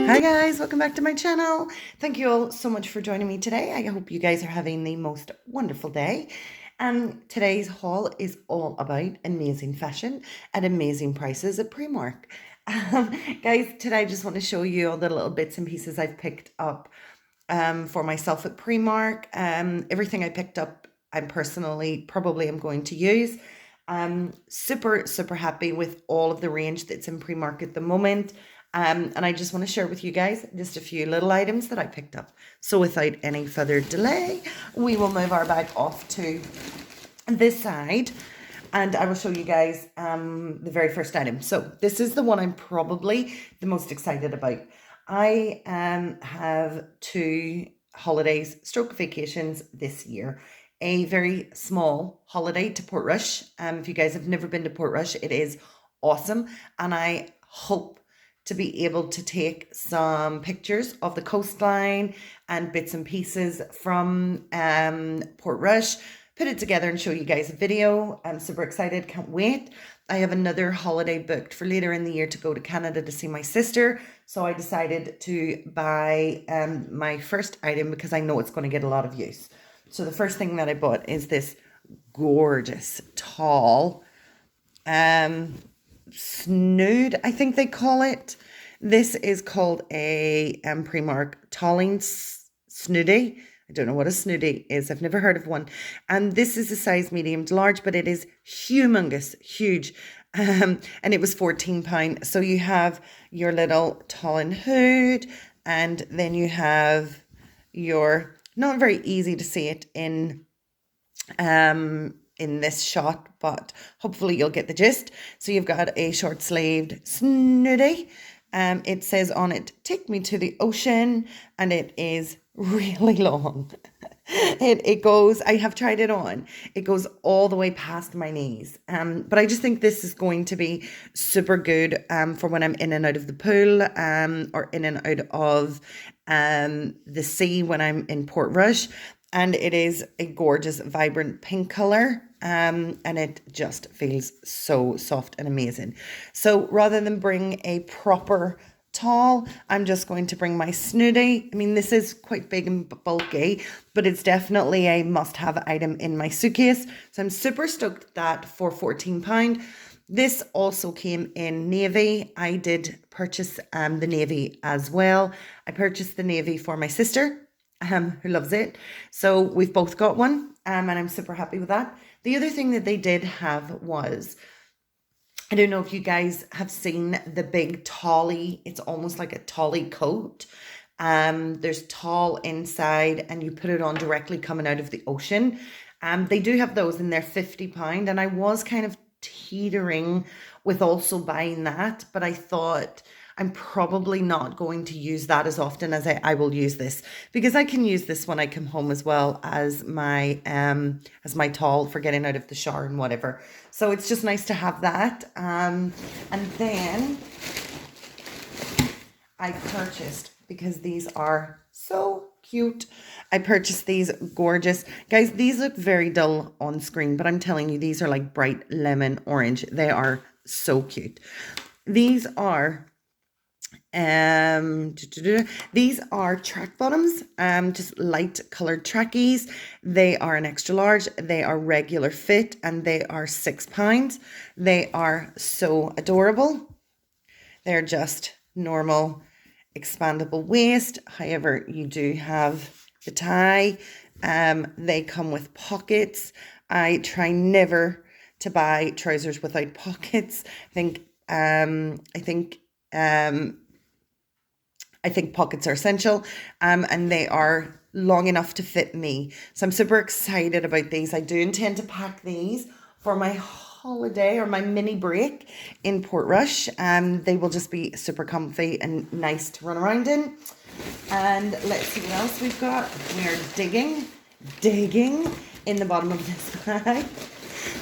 Hi guys, welcome back to my channel. Thank you all so much for joining me today. I hope you guys are having the most wonderful day. Today's haul is all about amazing fashion at amazing prices at Primark. Guys, today I just want to show you all the little bits and pieces I've picked up for myself at Primark. Everything I picked up, I'm personally probably am going to use. Super happy with all of the range that's in Primark at the moment. And I just want to share with you guys just a few little items that I picked up. So without any further delay, we will move our bag off to this side and I will show you guys the very first item. So this is the one I'm probably the most excited about. I have 2 holidays stroke vacations this year. A very small holiday to Portrush. If you guys have never been to Portrush, it is awesome. And I hope to be able to take some pictures of the coastline and bits and pieces from Portrush, put it together and show you guys a video. I'm super excited, can't wait. I have another holiday booked for later in the year to go to Canada to see my sister. So I decided to buy my first item because I know it's going to get a lot of use. So the first thing that I bought is this gorgeous, tall, Snood, I think they call it. This is called a Primark Talling Snoodie. I don't know what a Snoodie is. I've never heard of one. And this is a size medium to large, but it is humongous, huge. And it was £14. So you have your little Talling hood, and then you have your, not very easy to see it in this shot, but hopefully you'll get the gist. So you've got a short sleeved Snoodie. It says on it, "Take me to the ocean," and it is really long. It goes, I have tried it on, it goes all the way past my knees. But I just think this is going to be super good for when I'm in and out of the pool, or in and out of the sea when I'm in Portrush. And it is a gorgeous, vibrant pink colour. And it just feels so soft and amazing. So rather than bring a proper tall, I'm just going to bring my Snoodie. I mean, this is quite big and bulky, but it's definitely a must-have item in my suitcase. So I'm super stoked that for £14. This also came in navy. I did purchase the navy as well. I purchased the navy for my sister, who loves it. So we've both got one, and I'm super happy with that. The other thing that they did have was, I don't know if you guys have seen the big tolly. It's almost like a tolly coat. There's tall inside, and you put it on directly coming out of the ocean. They do have those, and they're £50. And I was kind of teetering with also buying that, but I thought I'm probably not going to use that as often as I will use this, because I can use this when I come home as well as my towel for getting out of the shower and whatever. So it's just nice to have that. And then I purchased, because these are so cute, I purchased these gorgeous, guys, these look very dull on screen, but I'm telling you, these are like bright lemon orange. They are so cute. These are these are track bottoms, just light colored trackies. They are an extra large, they are regular fit, and they are £6. They are so adorable. They're just normal expandable waist. However, you do have the tie. They come with pockets. I try never to buy trousers without pockets. I think pockets are essential, and they are long enough to fit me. So I'm super excited about these. I do intend to pack these for my holiday or my mini break in Portrush. They will just be super comfy and nice to run around in. And let's see what else we've got. We're digging in the bottom of this bag.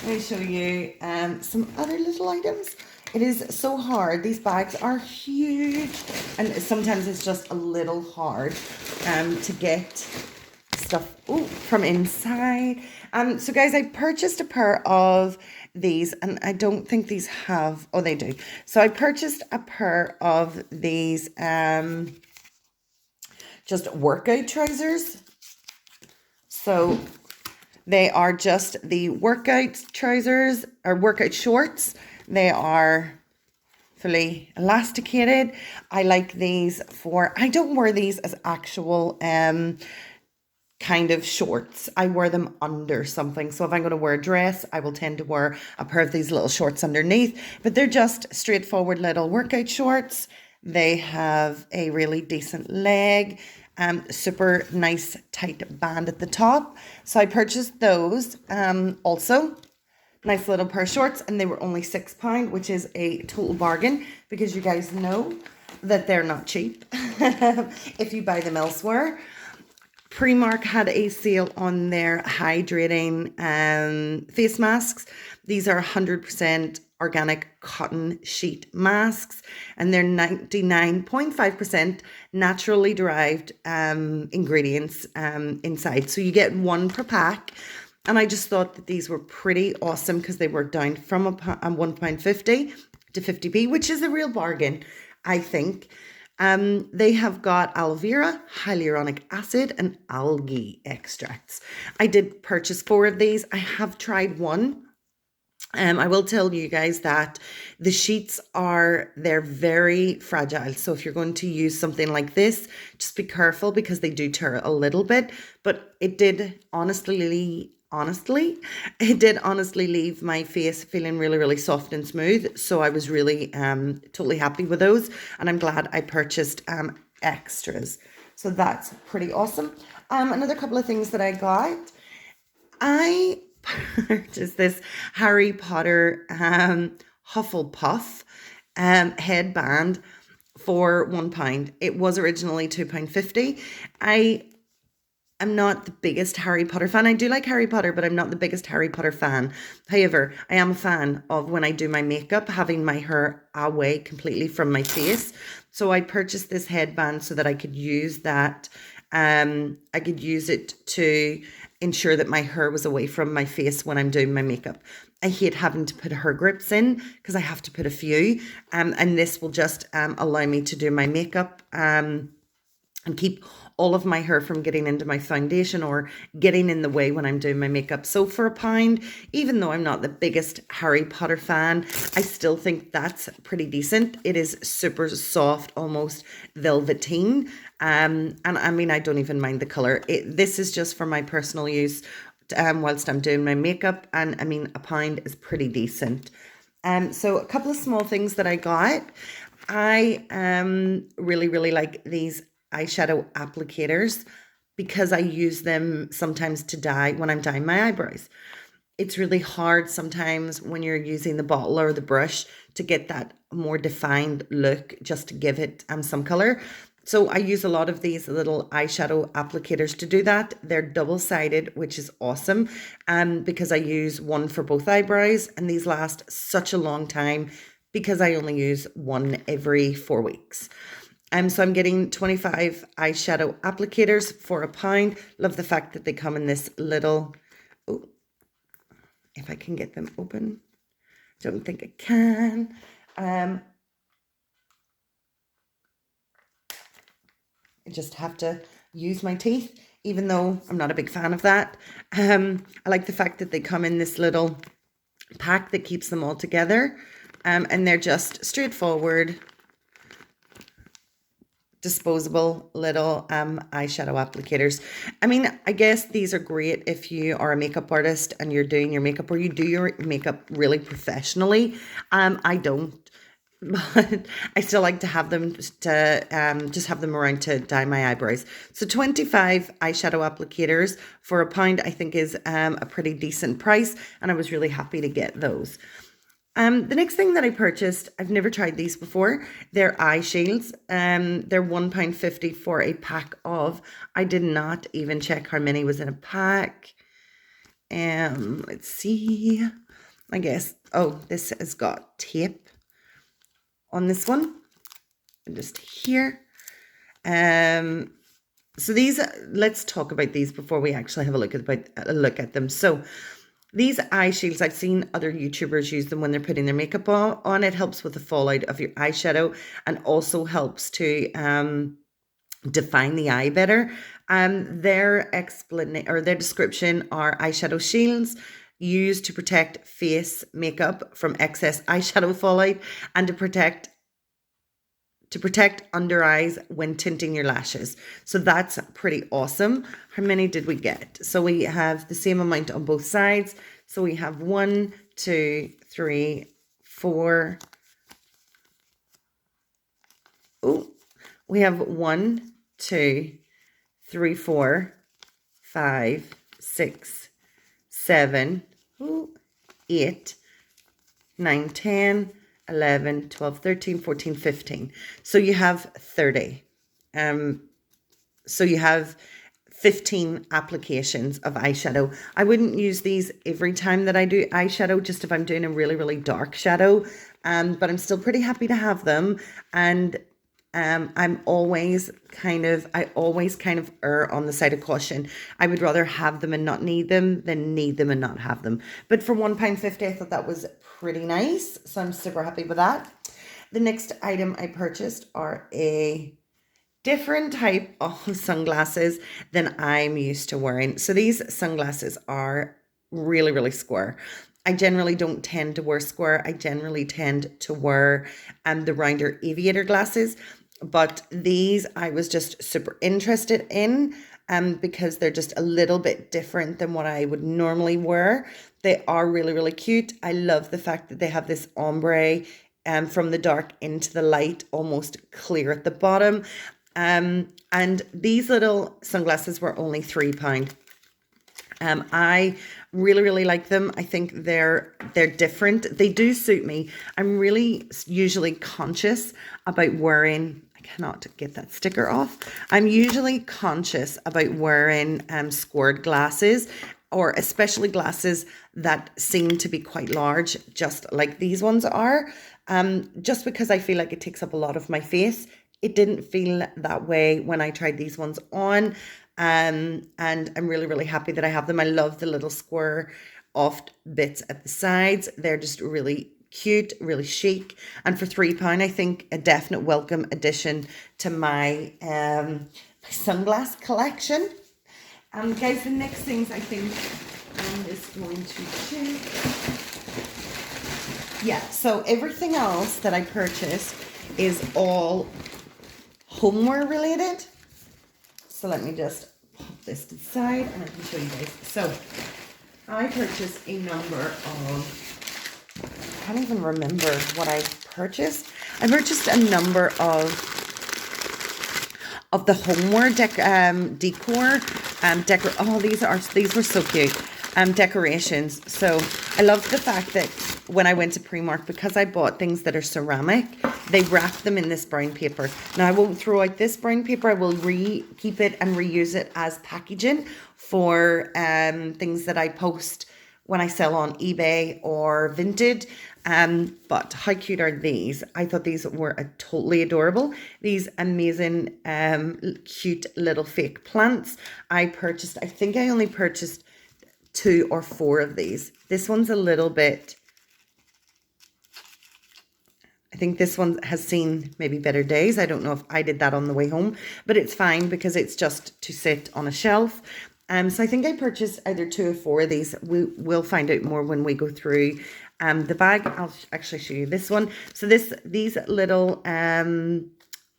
Let me show you some other little items. It is so hard. These bags are huge, and sometimes it's just a little hard to get stuff from inside. So guys, I purchased a pair of these, and I don't think these have, oh, they do. So I purchased a pair of these just workout trousers. So they are just the workout trousers or workout shorts. They are fully elasticated. I like these for, I don't wear these as actual kind of shorts. I wear them under something. So if I'm going to wear a dress, I will tend to wear a pair of these little shorts underneath. But they're just straightforward little workout shorts. They have a really decent leg. Super nice tight band at the top. So I purchased those. Also, nice little pair of shorts, and they were only £6, which is a total bargain because you guys know that they're not cheap if you buy them elsewhere. Primark had a sale on their hydrating face masks. These are 100% organic cotton sheet masks, and they're 99.5% naturally derived ingredients inside. So you get one per pack. And I just thought that these were pretty awesome because they were down from £1.50 to 50p, which is a real bargain, I think. They have got aloe vera, hyaluronic acid, and algae extracts. I did purchase 4 of these. I have tried one. I will tell you guys that the sheets they're very fragile. So if you're going to use something like this, just be careful because they do tear a little bit. But it did honestly leave my face feeling really, really soft and smooth. So I was really totally happy with those. And I'm glad I purchased extras. So that's pretty awesome. Another couple of things that I got. I purchased this Harry Potter Hufflepuff headband for £1. It was originally £2.50. I'm not the biggest Harry Potter fan. I do like Harry Potter, but I'm not the biggest Harry Potter fan. However, I am a fan of when I do my makeup, having my hair away completely from my face. So I purchased this headband so that I could use that. I could use it to ensure that my hair was away from my face when I'm doing my makeup. I hate having to put hair grips in because I have to put a few. And this will just allow me to do my makeup and keep all of my hair from getting into my foundation or getting in the way when I'm doing my makeup. So for £1, even though I'm not the biggest Harry Potter fan, I still think that's pretty decent. It is super soft, almost velveteen. And I mean, I don't even mind the colour. This is just for my personal use whilst I'm doing my makeup. And I mean, £1 is pretty decent. So a couple of small things that I got. I really, really like these eyeshadow applicators because I use them sometimes to dye when I'm dyeing my eyebrows. It's really hard sometimes when you're using the bottle or the brush to get that more defined look just to give it some color. So I use a lot of these little eyeshadow applicators to do that. They're double-sided, which is awesome because I use one for both eyebrows, and these last such a long time because I only use one every 4 weeks. So I'm getting 25 eyeshadow applicators for £1. Love the fact that they come in this little, oh, if I can get them open. Don't think I can. I just have to use my teeth, even though I'm not a big fan of that. I like the fact that they come in this little pack that keeps them all together. And they're just straightforward, disposable little eyeshadow applicators. I mean, I guess these are great if you are a makeup artist and you're doing your makeup or you do your makeup really professionally. I don't, but I still like to have them to just have them around to dye my eyebrows. So 25 eyeshadow applicators for £1 I think is a pretty decent price, and I was really happy to get those. The next thing that I purchased, I've never tried these before. They're eye shields. They're £1.50 for a pack of. I did not even check how many was in a pack. Let's see. I guess, oh, this has got tape on this one. And just here. So these, let's talk about these before we actually have a look at them. So These eye shields, I've seen other YouTubers use them when they're putting their makeup on. It helps with the fallout of your eyeshadow and also helps to define the eye better. Their description are eyeshadow shields used to protect face makeup from excess eyeshadow fallout and to protect under eyes when tinting your lashes. So that's pretty awesome. How many did we get? So we have the same amount on both sides. So we have 1, 2, 3, 4. Oh, we have 1, 2, 3, 4, 5, 6, 7, 8, 9, 10, 11, 12, 13, 14, 15. So you have 30. So you have 15 applications of eyeshadow. I wouldn't use these every time that I do eyeshadow, just if I'm doing a really, really dark shadow. But I'm still pretty happy to have them. And I always kind of err on the side of caution. I would rather have them and not need them than need them and not have them. But for £1.50, I thought that was pretty nice. So I'm super happy with that. The next item I purchased are a different type of sunglasses than I'm used to wearing. So these sunglasses are really, really square. I generally don't tend to wear square. I generally tend to wear the rounder aviator glasses. But these I was just super interested in because they're just a little bit different than what I would normally wear. They are really, really cute. I love the fact that they have this ombre from the dark into the light, almost clear at the bottom. And these little sunglasses were only £3. I really, really like them. I think they're different. They do suit me. I'm really usually conscious about wearing, I cannot get that sticker off. I'm usually conscious about wearing squared glasses, or especially glasses that seem to be quite large, just like these ones are. Just because I feel like it takes up a lot of my face. It didn't feel that way when I tried these ones on. And I'm really, really happy that I have them. I love the little square off bits at the sides. They're just really cute, really chic. And for £3, I think a definite welcome addition to my sunglass collection. Guys, the next things I think I'm just going to check. Yeah, so everything else that I purchased is all homeware related. So let me just pop this to the side and I can show you guys. So I purchased a number of, I can't even remember what I purchased. I purchased a number of the homeware decor. Oh, these were so cute. Decorations. So I love the fact that when I went to Primark, because I bought things that are ceramic, they wrap them in this brown paper. Now I won't throw out this brown paper. I will keep it and reuse it as packaging for things that I post when I sell on eBay or Vinted. But how cute are these? I thought these were totally adorable. These amazing cute little fake plants. I think I only purchased 2 or 4 of these. This one's a little bit, I think this one has seen maybe better days. I don't know if I did that on the way home, but it's fine because it's just to sit on a shelf. So I think I purchased either 2 or 4 of these. We'll find out more when we go through the bag. I'll actually show you this one. So these little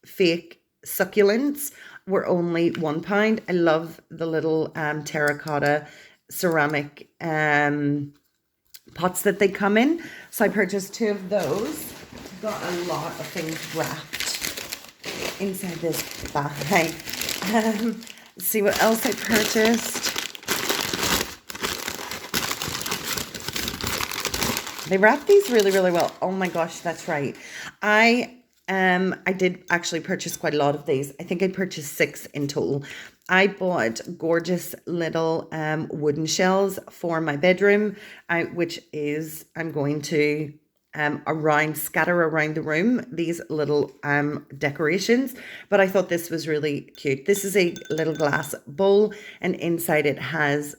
fake succulents were only £1. I love the little terracotta ceramic pots that they come in. So I purchased 2 of those. Got a lot of things wrapped inside this bag. Let's see what else I purchased. They wrap these really, really well. Oh my gosh, that's right. I did actually purchase quite a lot of these. I think I purchased 6 in total. I bought gorgeous little wooden shells for my bedroom, which is I'm going to scatter around the room, these little decorations. But I thought this was really cute. This is a little glass bowl, and inside it has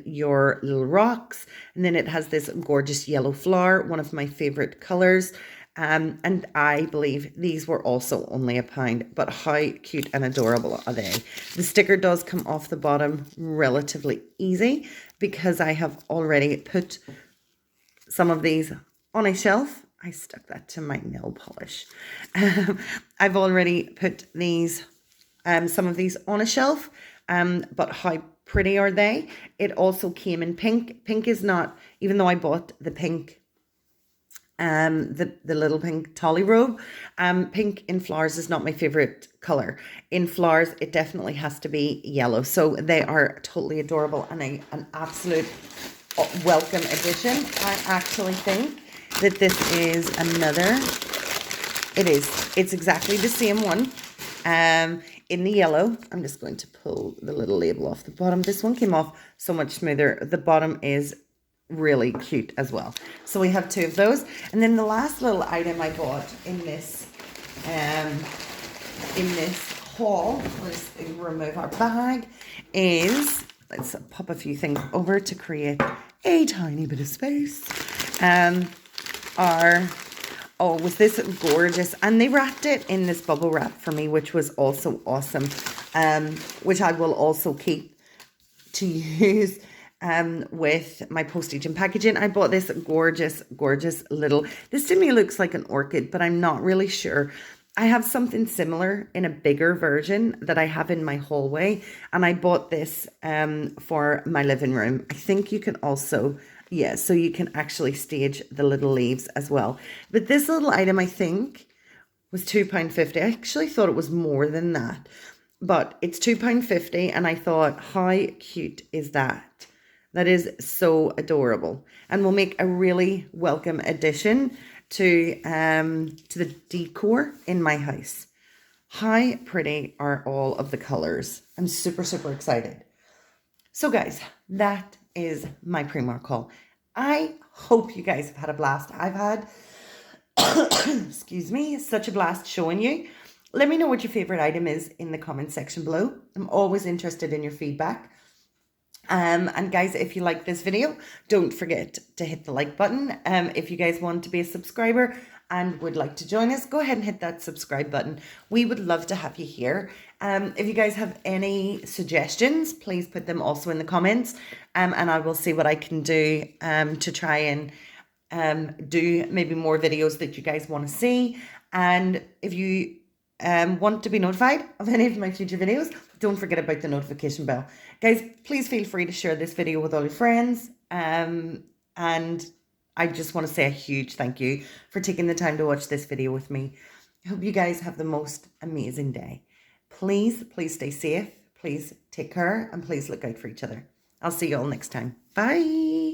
your little rocks, and then it has this gorgeous yellow flower, one of my favorite colors. And I believe these were also only £1, but how cute and adorable are they? The sticker does come off the bottom relatively easy because I have already put some of these on a shelf. I stuck that to my nail polish. I've already put these, some of these on a shelf, but how pretty are they? It also came in pink. Pink is not, even though I bought the pink, the little pink tolly robe, pink in flowers is not my favorite color. In flowers, it definitely has to be yellow. So they are totally adorable and an absolute welcome addition. I actually think that this is another, it's exactly the same one, in the yellow. I'm just going to pull the little label off the bottom. This one came off so much smoother. The bottom is really cute as well. So we have 2 of those. And then the last little item I bought in this haul, let's remove our bag, is, let's pop a few things over to create a tiny bit of space. Was this gorgeous, and they wrapped it in this bubble wrap for me, which was also awesome, which I will also keep to use with my postage and packaging. I bought this gorgeous little, this to me looks like an orchid, but I'm not really sure. I have something similar in a bigger version that I have in my hallway, and I bought this for my living room. I think you can also, so you can actually stage the little leaves as well. But this little item, I think, was £2.50. I actually thought it was more than that, but it's £2.50, and I thought, how cute is that? That is so adorable, and will make a really welcome addition to the decor in my house. How pretty are all of the colors? I'm super excited. So guys, that is my Primark haul. I hope you guys have had a blast. I've had, excuse me, such a blast showing you. Let me know what your favorite item is in the comment section below. I'm always interested in your feedback. And guys, if you like this video, don't forget to hit the like button. If you guys want to be a subscriber and would like to join us, go ahead and hit that subscribe button. We would love to have you here. If you guys have any suggestions, please put them also in the comments, and I will see what I can do to try and do maybe more videos that you guys want to see. And if you want to be notified of any of my future videos, don't forget about the notification bell. Guys, please feel free to share this video with all your friends. And I just want to say a huge thank you for taking the time to watch this video with me. I hope you guys have the most amazing day. Please stay safe. Please take care, and please look out for each other. I'll see you all next time. Bye.